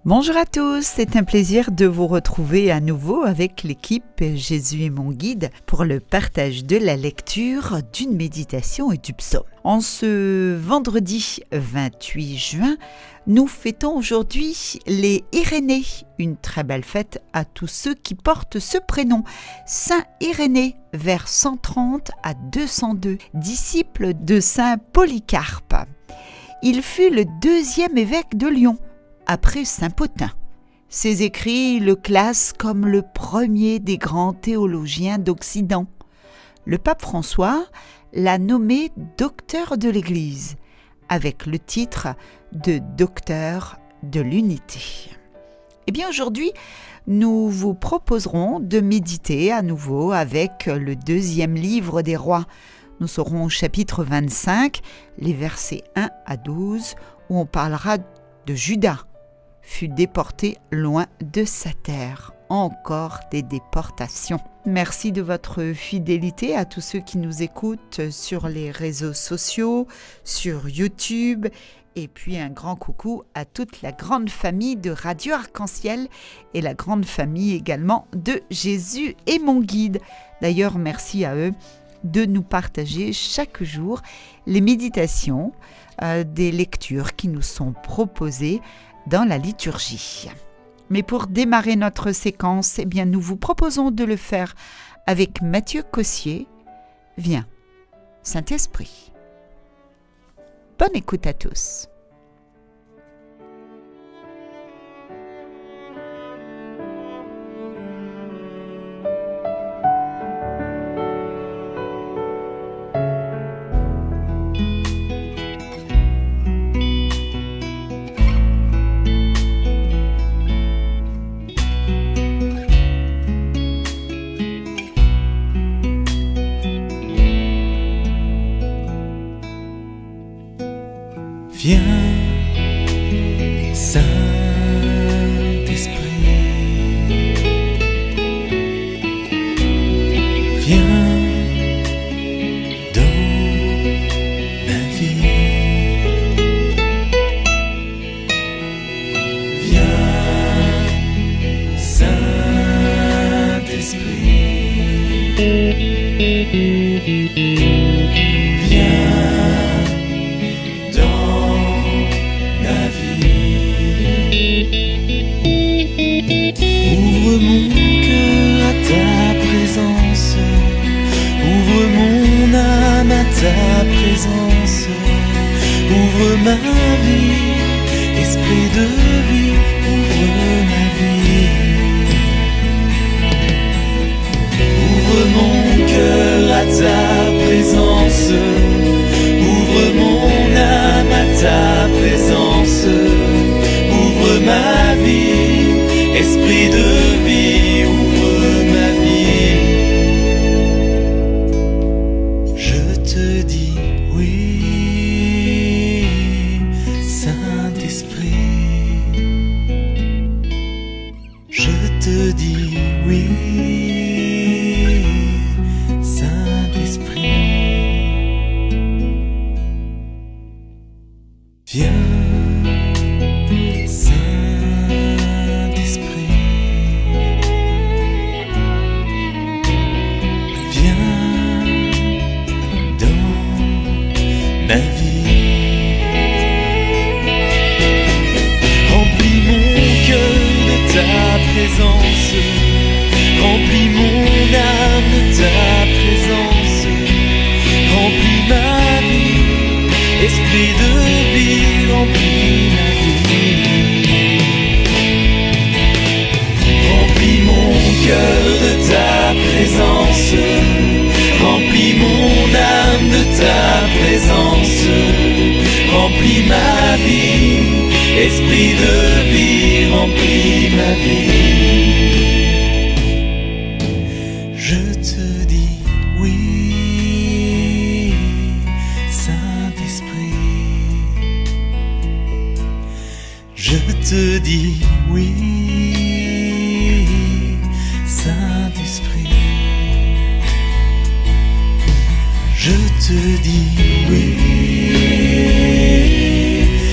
Bonjour à tous, c'est un plaisir de vous retrouver à nouveau avec l'équipe Jésus est mon guide pour le partage de la lecture d'une méditation et du psaume. En ce vendredi 28 juin, nous fêtons aujourd'hui les Irénée, une très belle fête à tous ceux qui portent ce prénom. Saint Irénée, vers 130 à 202, disciple de Saint Polycarpe. Il fut le deuxième évêque de Lyon, après Saint Pothin. Ses écrits le classent comme le premier des grands théologiens d'Occident. Le pape François l'a nommé docteur de l'Église, avec le titre de docteur de l'unité. Eh bien aujourd'hui, nous vous proposerons de méditer à nouveau avec le deuxième livre des rois. Nous serons au chapitre 25, les versets 1 à 12, où on parlera de Juda, fut déporté loin de sa terre. Encore des déportations. Merci de votre fidélité à tous ceux qui nous écoutent sur les réseaux sociaux, sur YouTube, et puis un grand coucou à toute la grande famille de Radio Arc-en-Ciel et la grande famille également de Jésus est mon guide. D'ailleurs, merci à eux de nous partager chaque jour les méditations, des lectures qui nous sont proposées dans la liturgie. Mais pour démarrer notre séquence, nous vous proposons de le faire avec Mathieu Cossier. Viens, Saint-Esprit. Bonne écoute à tous. Viens, Saint-Esprit, viens dans ma vie, viens, Saint-Esprit, viens Ouvre mon cœur à ta présence, ouvre mon âme à ta présence, ouvre ma vie, esprit de vie, ouvre ma vie. Ouvre mon cœur à ta présence, ouvre mon âme à ta présence, ouvre ma vie. Esprit de vie, ouvre ma vie. Je te dis oui, Saint-Esprit. Je te dis oui, Saint-Esprit. Viens. Ma vie, remplis mon cœur de ta présence, remplis mon âme de ta présence, remplis ma vie, esprit de vie, remplis ma vie. Remplis mon cœur de ta présence, remplis mon âme de ta présence, remplis ma vie, esprit de vie, remplis ma vie. Je te dis oui, Saint-Esprit. Je te dis oui, Saint-Esprit. Je te dis oui,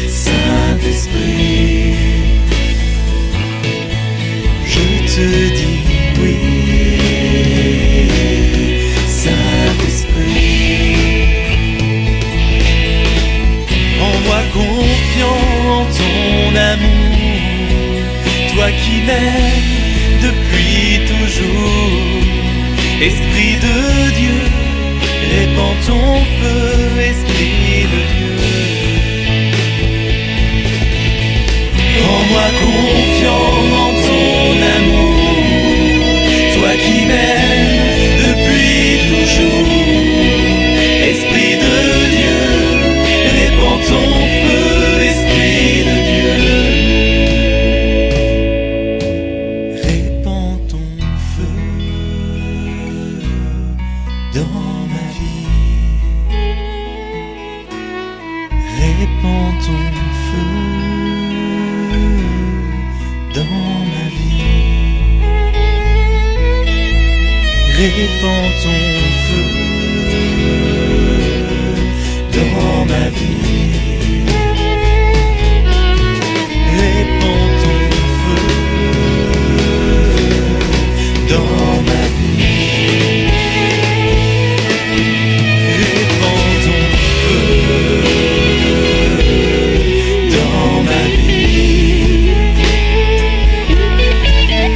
Saint-Esprit. amour, toi qui m'aimes depuis toujours. Esprit de Dieu, répands ton feu, Esprit de Dieu. Rends-moi confiant en ton amour, toi qui m'aimes depuis toujours. Esprit de Dieu, répands ton feu, Esprit de Dieu. Répands ton feu dans ma vie. Répands ton feu dans ma vie. Répands ton feu dans ma vie. Répands ton feu dans ma vie. Répands ton feu dans ma vie.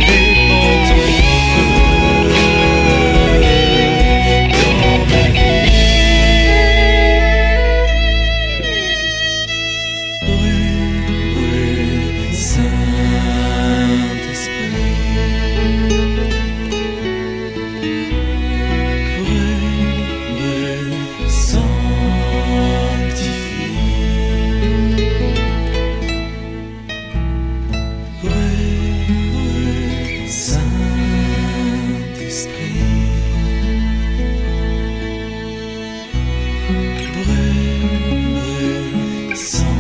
Répands ton feu dans ma vie. Brûle, brûle, Saint-Esprit. Brûle, brûle, sanctifie. Brûle, brûle, Saint-Esprit. Brûle, brûle, sanctifie.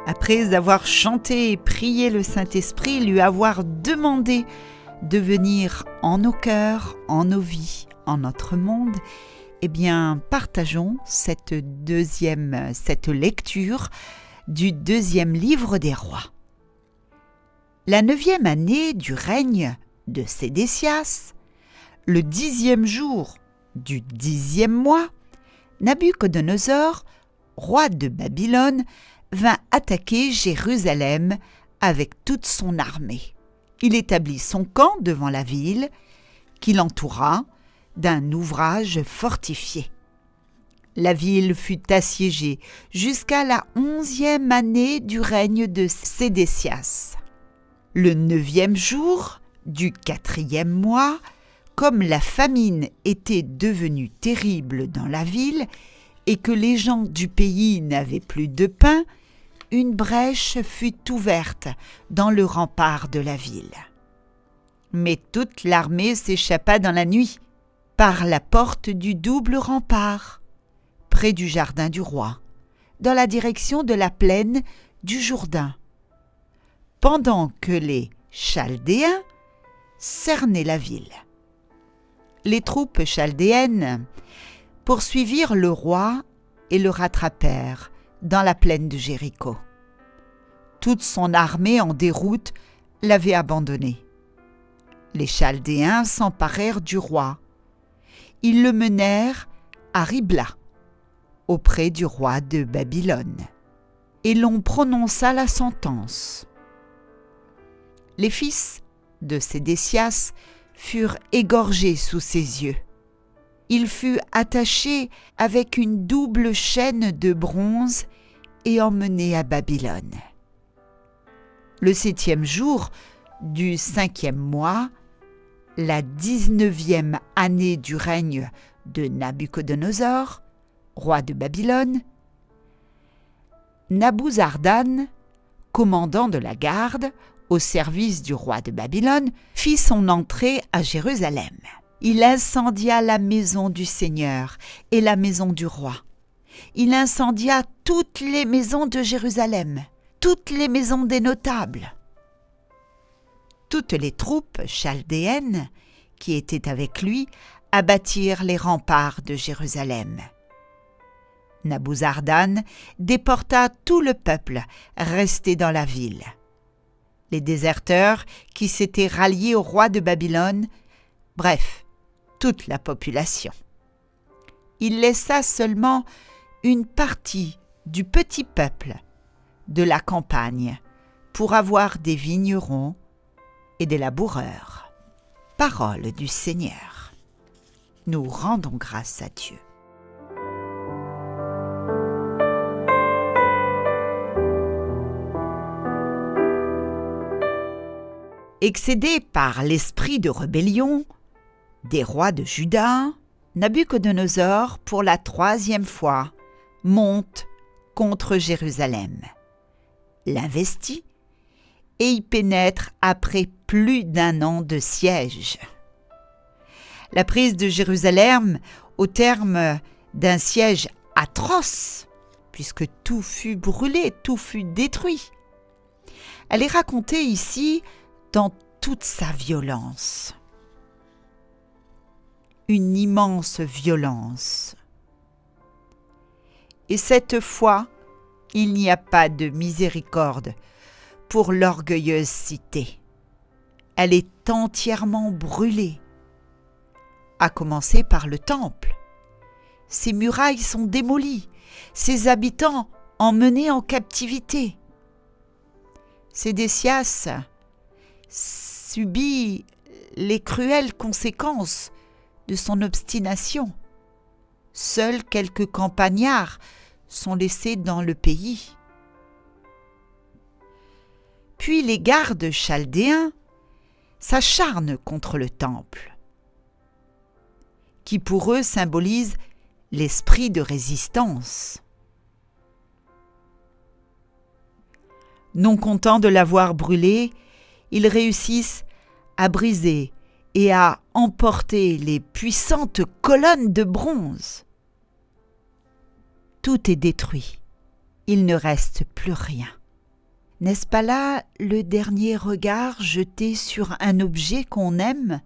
Après avoir chanté et prié le Saint-Esprit, lui avoir demandé de venir en nos cœurs, en nos vies, en notre monde, eh bien, partageons cette lecture du 2e livre des rois. La 9e année du règne de Sédécias, le 10e jour du 10e mois, Nabuchodonosor, roi de Babylone, vint attaquer Jérusalem avec toute son armée. Il établit son camp devant la ville, qu'il entoura d'un ouvrage fortifié. La ville fut assiégée jusqu'à la 11e année du règne de Sédécias. Le 9e jour du 4e mois, comme la famine était devenue terrible dans la ville et que les gens du pays n'avaient plus de pain, une brèche fut ouverte dans le rempart de la ville. Mais toute l'armée s'échappa dans la nuit par la porte du double rempart, près du jardin du roi, dans la direction de la plaine du Jourdain, pendant que les Chaldéens cernaient la ville. Les troupes chaldéennes poursuivirent le roi et le rattrapèrent dans la plaine de Jéricho. Toute son armée en déroute l'avait abandonné. Les Chaldéens s'emparèrent du roi. Ils le menèrent à Ribla, auprès du roi de Babylone, et l'on prononça la sentence. Les fils de Sédécias furent égorgés sous ses yeux. Il fut attaché avec une double chaîne de bronze et emmené à Babylone. Le 7e jour du 5e mois, la 19e année du règne de Nabuchodonosor, roi de Babylone, Nabuzardan, commandant de la garde au service du roi de Babylone, fit son entrée à Jérusalem. Il incendia la maison du Seigneur et la maison du roi. Il incendia toutes les maisons de Jérusalem, toutes les maisons des notables. Toutes les troupes chaldéennes qui étaient avec lui abattirent les remparts de Jérusalem. Nabuzardan déporta tout le peuple resté dans la ville. Les déserteurs qui s'étaient ralliés au roi de Babylone, bref, toute la population. Il laissa seulement une partie du petit peuple de la campagne pour avoir des vignerons et des laboureurs. Parole du Seigneur. Nous rendons grâce à Dieu. Excédé par l'esprit de rébellion des rois de Juda, Nabuchodonosor, pour la 3e fois, monte contre Jérusalem, l'investit et y pénètre après plus d'1 an de siège. La prise de Jérusalem, au terme d'un siège atroce, puisque tout fut brûlé, tout fut détruit, elle est racontée ici dans toute sa violence. Une immense violence. Et cette fois, il n'y a pas de miséricorde pour l'orgueilleuse cité. Elle est entièrement brûlée, à commencer par le temple. Ses murailles sont démolies, ses habitants emmenés en captivité. Sédécias subit les cruelles conséquences de son obstination. Seuls quelques campagnards sont laissés dans le pays. Puis les gardes chaldéens s'acharnent contre le temple, qui pour eux symbolise l'esprit de résistance. Non contents de l'avoir brûlé, ils réussissent à briser et à emporter les puissantes colonnes de bronze. Tout est détruit. Il ne reste plus rien. N'est-ce pas là le dernier regard jeté sur un objet qu'on aime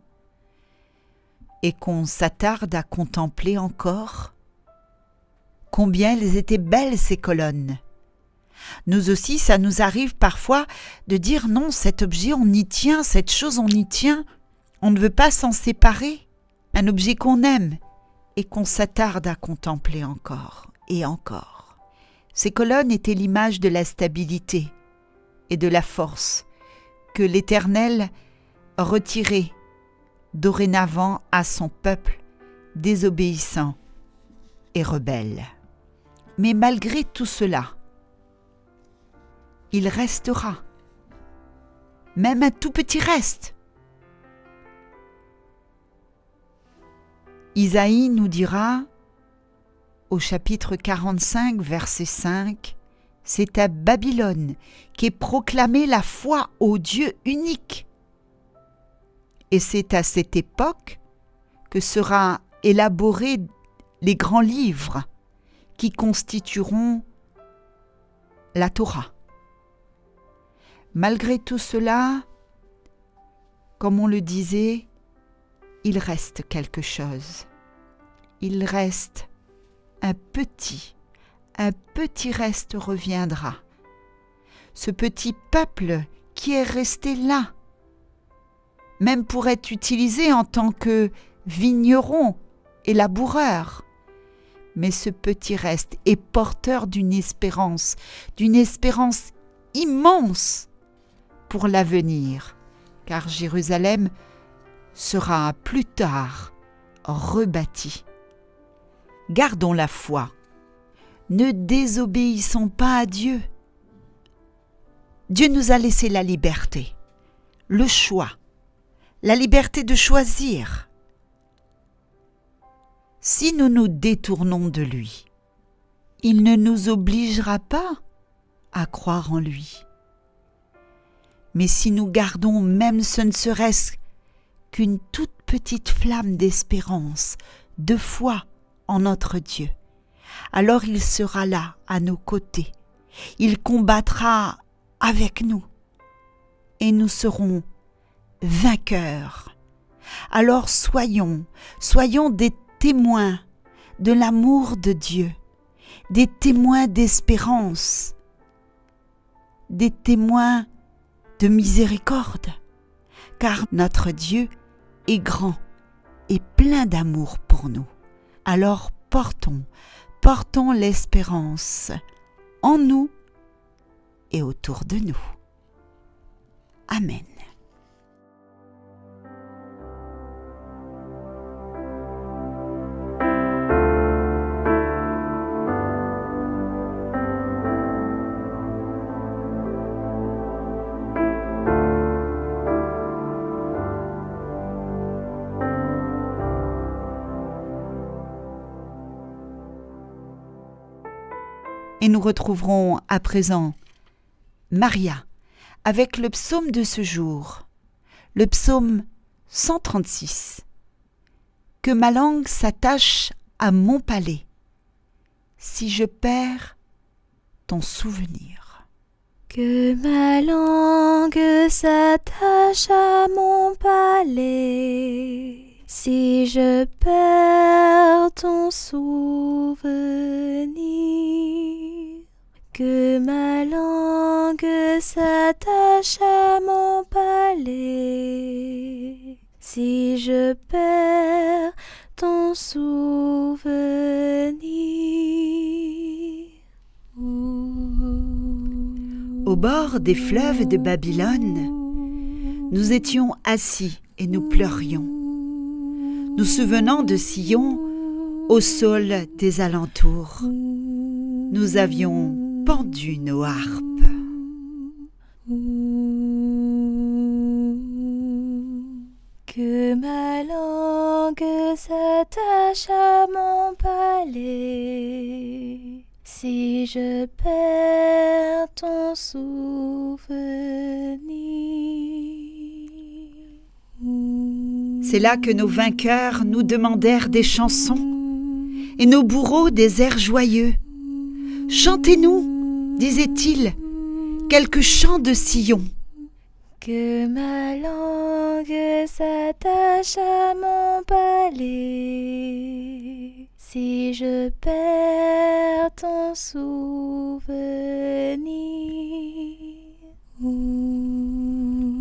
et qu'on s'attarde à contempler encore? Combien elles étaient belles ces colonnes! Nous aussi, ça nous arrive parfois de dire non, cet objet on y tient, cette chose on y tient, on ne veut pas s'en séparer. Un objet qu'on aime et qu'on s'attarde à contempler encore et encore. Ces colonnes étaient l'image de la stabilité et de la force que l'Éternel retirait dorénavant à son peuple désobéissant et rebelle. Mais malgré tout cela, il restera, même un tout petit reste. Isaïe nous dira, au chapitre 45, verset 5, « C'est à Babylone qu'est proclamée la foi au Dieu unique. Et c'est à cette époque que sera élaboré les grands livres qui constitueront la Torah. » Malgré tout cela, comme on le disait, il reste quelque chose. Il reste un petit reste reviendra. Ce petit peuple qui est resté là, même pour être utilisé en tant que vigneron et laboureur. Mais ce petit reste est porteur d'une espérance immense pour l'avenir. car Jérusalem sera plus tard rebâtie. Gardons la foi. Ne désobéissons pas à Dieu. Dieu nous a laissé la liberté, le choix, la liberté de choisir. Si nous nous détournons de lui, il ne nous obligera pas à croire en lui. Mais si nous gardons même ce ne serait-ce qu'une toute petite flamme d'espérance, de foi en notre Dieu, alors il sera là à nos côtés. Il combattra avec nous et nous serons vainqueurs. Alors soyons des témoins de l'amour de Dieu, des témoins d'espérance, des témoins de miséricorde, car notre Dieu est grand et plein d'amour pour nous. Alors portons l'espérance en nous et autour de nous. Amen. Et nous retrouverons à présent Maria avec le psaume de ce jour, le psaume 136. Que ma langue s'attache à mon palais, si je perds ton souvenir. Que ma langue s'attache à mon palais, si je perds ton souvenir. Que ma langue s'attache à mon palais, si je perds ton souvenir. Au bord des fleuves de Babylone, nous étions assis et nous pleurions, nous souvenant de Sion au sol des alentours. Nous avions pendu nos harpes. Que ma langue s'attache à mon palais, si je perds ton souvenir. C'est là que nos vainqueurs nous demandèrent des chansons et nos bourreaux des airs joyeux. Chantez-nous, disait-il, quelques chants de Sion. Que ma langue s'attache à mon palais, si je perds ton souvenir.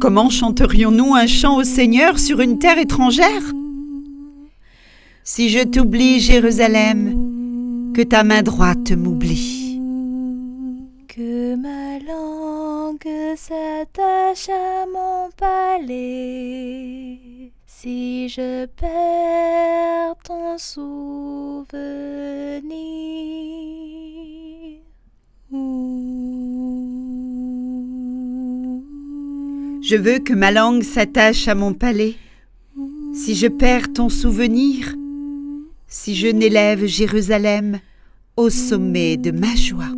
Comment chanterions-nous un chant au Seigneur sur une terre étrangère? Si je t'oublie, Jérusalem, que ta main droite m'oublie. Que ma langue s'attache à mon palais, si je perds ton souvenir. Je veux que ma langue s'attache à mon palais, si je perds ton souvenir, si je n'élève Jérusalem au sommet de ma joie.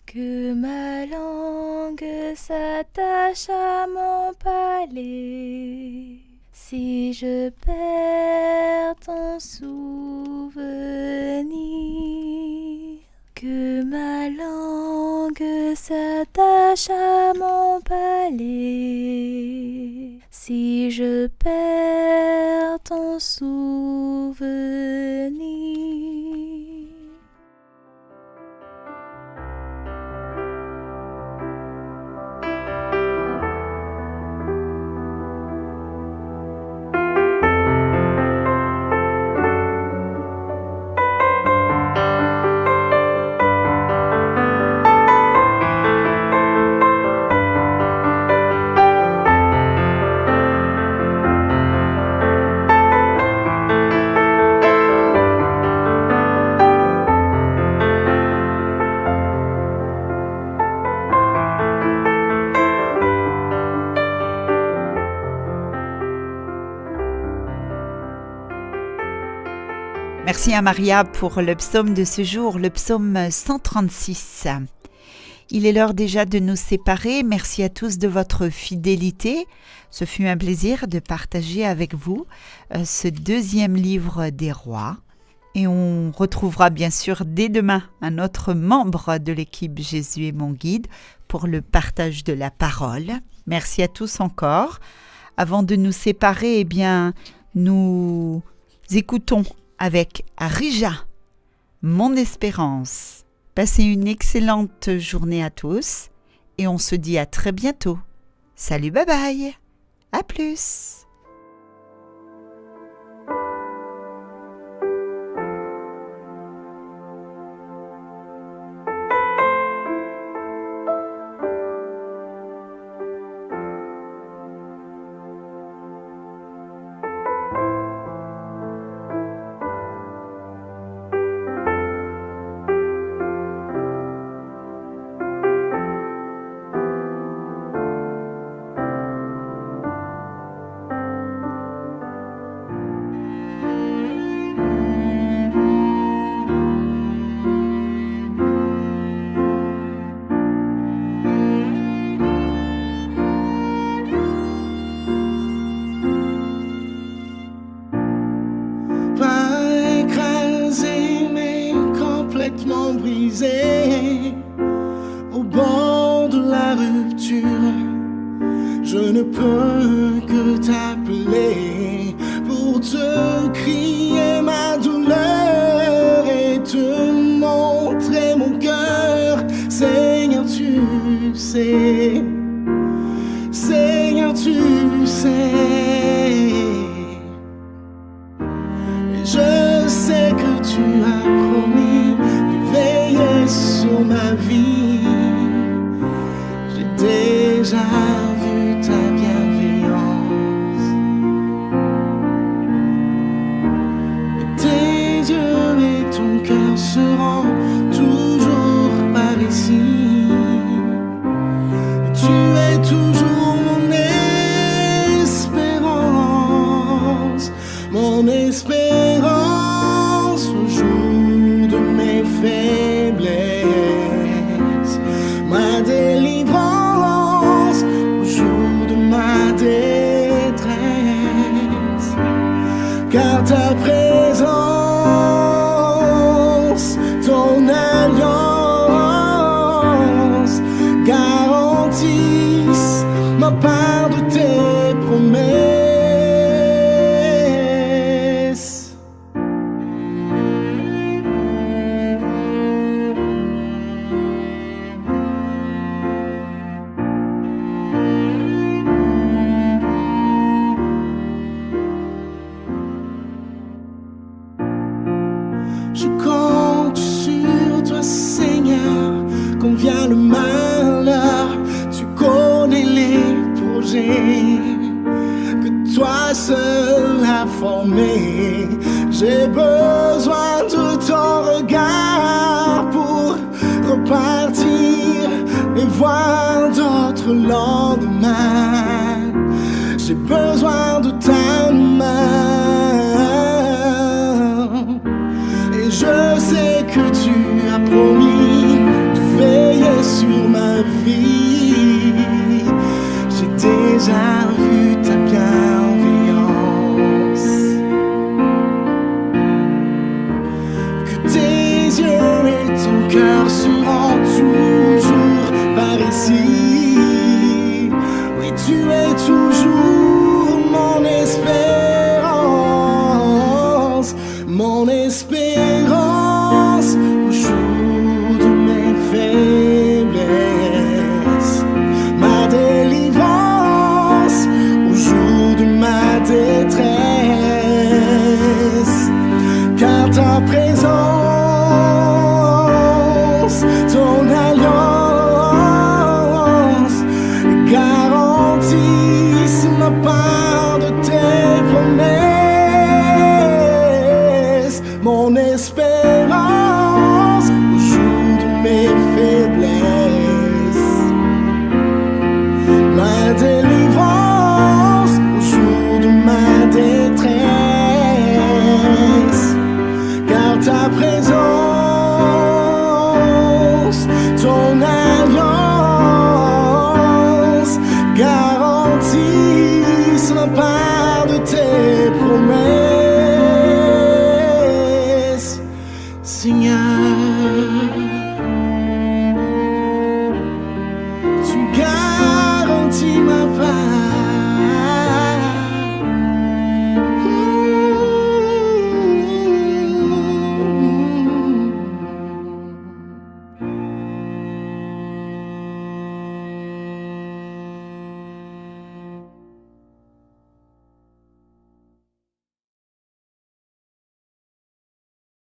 Que ma langue s'attache à mon palais, si je perds ton souvenir. Que ma langue s'attache à mon palais, si je perds ton souvenir. Merci à Maria pour le psaume de ce jour, le psaume 136. Il est l'heure déjà de nous séparer. Merci à tous de votre fidélité. Ce fut un plaisir de partager avec vous ce deuxième livre des rois. Et on retrouvera bien sûr dès demain un autre membre de l'équipe Jésus est mon guide pour le partage de la parole. Merci à tous encore. Avant de nous séparer, nous écoutons avec Rija, Mon espérance. Passez une excellente journée à tous et on se dit à très bientôt. Salut, bye bye. À plus. Brisé au bord de la rupture, je ne peux que t'appeler pour te crier ma douleur et te montrer mon cœur. Seigneur, tu sais, Seigneur, tu sais, je sais que tu as promis veiller sur ma vie. J'ai déjà vu ta bienveillance. Et tes yeux et ton cœur seront toujours par ici. Et tu es toujours mon espérance, mon espérance au jour de mes faiblesses, ma délivrance au jour de ma détresse, car ta présence, ton alliance garantissent ma part de tes promesses. Je compte sur toi, Seigneur, quand vient le malheur. Tu connais les projets que toi seul as formés. J'ai besoin de ton regard pour repartir et voir d'autres lendemains. J'ai besoin de ta main. Je sais que tu as promis de veiller sur ma vie. J'ai déjà vu ta bienveillance. Que tes yeux et ton cœur seront toujours par ici. Oui, tu es toujours mon espérance, mon espérance au jour de mes faiblesses, ma délivrance au jour de ma détresse, car ta présence, ton alliance garantissent ma part de tes promesses. Mon espérance au jour de mes faiblesses, ma délivrance au jour de ma détresse, car ton âme.